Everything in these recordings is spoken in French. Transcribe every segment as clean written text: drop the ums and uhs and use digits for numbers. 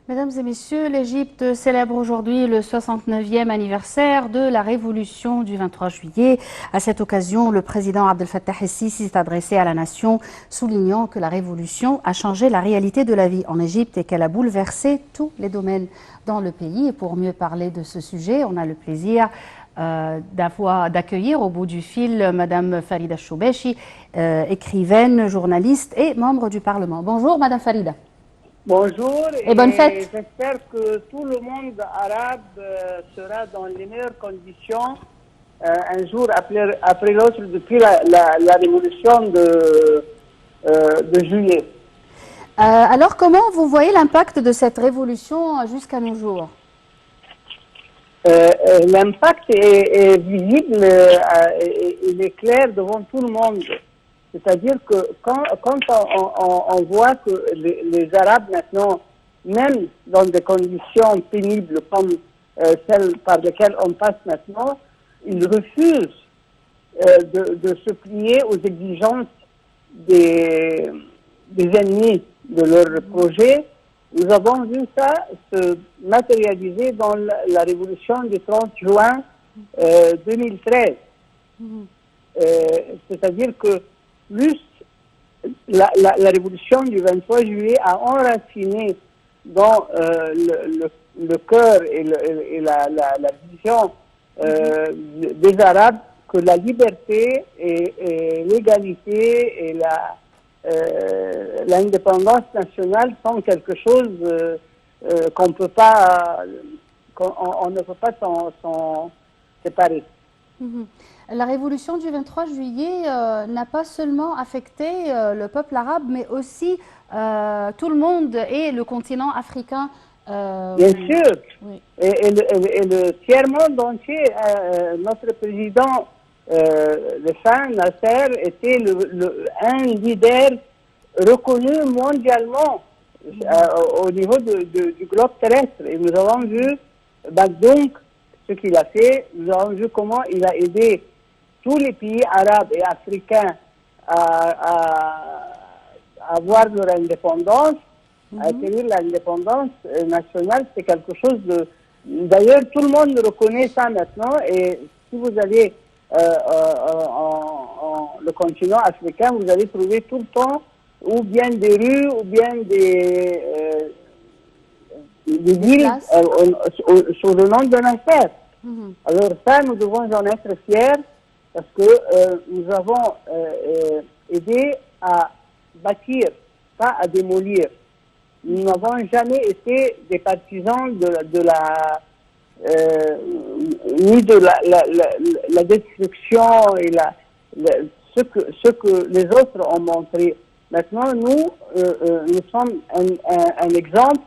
Mesdames et messieurs, l'Égypte célèbre aujourd'hui le 69e anniversaire de la révolution du 23 juillet. À cette occasion, le président Abdel Fattah el-Sisi s'est adressé à la nation, soulignant que la révolution a changé la réalité de la vie en Égypte et qu'elle a bouleversé tous les domaines dans le pays. Et pour mieux parler de ce sujet, on a le plaisir d'accueillir au bout du fil Madame Farida Choubechi, écrivaine, journaliste et membre du Parlement. Bonjour Madame Farida. Bonjour Et bonne fête. J'espère que tout le monde arabe sera dans les meilleures conditions un jour après l'autre depuis la révolution de juillet. Alors comment vous voyez l'impact de cette révolution jusqu'à nos jours? L'impact est visible, il est clair devant tout le monde. C'est-à-dire que quand on voit que les Arabes maintenant, même dans des conditions pénibles comme celles par lesquelles on passe maintenant, ils refusent de se plier aux exigences des ennemis de leur projet. Nous avons vu ça se matérialiser dans la révolution du 30 juin 2013. C'est-à-dire que plus la révolution du 23 juillet a enraciné dans le cœur et la vision des Arabes que la liberté et l'égalité et l'indépendance nationale sont quelque chose qu'on ne peut pas s'en séparer. La révolution du 23 juillet n'a pas seulement affecté le peuple arabe, mais aussi tout le monde et le continent africain. Bien sûr. Oui. Et le tiers-monde entier. Notre président, le Shah Nasser, était un leader reconnu mondialement au niveau du globe terrestre. Et nous avons vu donc ce qu'il a fait. Nous avons vu comment il a aidé tous les pays arabes et africains à avoir leur indépendance, à acquérir l'indépendance nationale. C'est quelque chose de... D'ailleurs, tout le monde reconnaît ça maintenant. Et si vous allez le continent africain, vous allez trouver tout le temps ou bien des rues ou bien des villes sous le nom de Nasser. Alors ça, nous devons en être fiers parce que nous avons aidé à bâtir, pas à démolir. Nous n'avons jamais été des partisans ni de la destruction et ce que les autres ont montré. Maintenant, nous sommes un exemple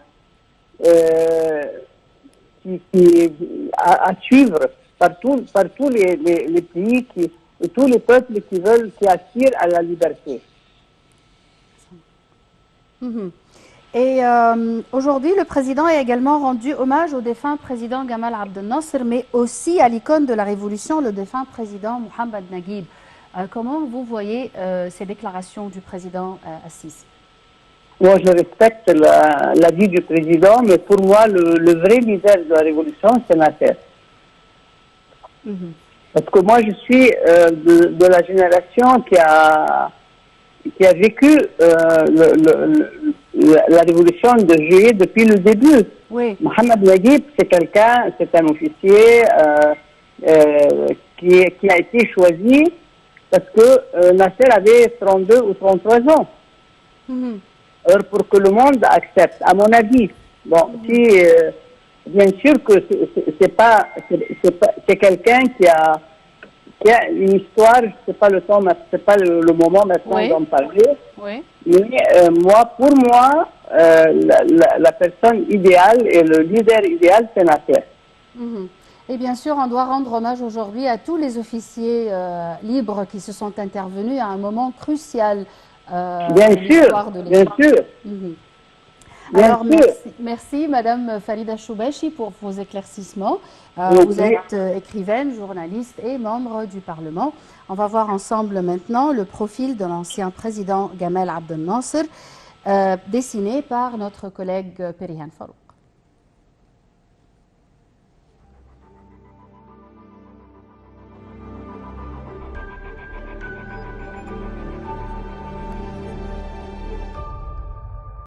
à suivre par tous les pays et tous les peuples qui aspirent à la liberté. Et aujourd'hui, le président a également rendu hommage au défunt président Gamal Abdel Nasser, mais aussi à l'icône de la révolution, le défunt président Mohamed Naguib. Comment vous voyez ces déclarations du président Al-Sisi? Moi, je respecte la vie du président, mais pour moi, le vrai leader de la révolution, c'est Nasser. Parce que moi, je suis de la génération qui a vécu la révolution de juillet depuis le début. Oui. Mohamed Naguib, c'est un officier qui a été choisi parce que Nasser avait 32 ou 33 ans. Alors, pour que le monde accepte, à mon avis, bon, si, bien sûr que c'est quelqu'un qui a une histoire, c'est pas le moment maintenant d'en parler. Oui. Mais pour moi, la personne idéale et le leader idéal, c'est Nasser. Et bien sûr, on doit rendre hommage aujourd'hui à tous les officiers libres qui se sont intervenus à un moment crucial de l'histoire de l'Égypte. Bien sûr. Alors, merci Madame Farida Choubechi pour vos éclaircissements. Vous êtes écrivaine, journaliste et membre du Parlement. On va voir ensemble maintenant le profil de l'ancien président Gamal Abdel Nasser, dessiné par notre collègue Perihan Farouk.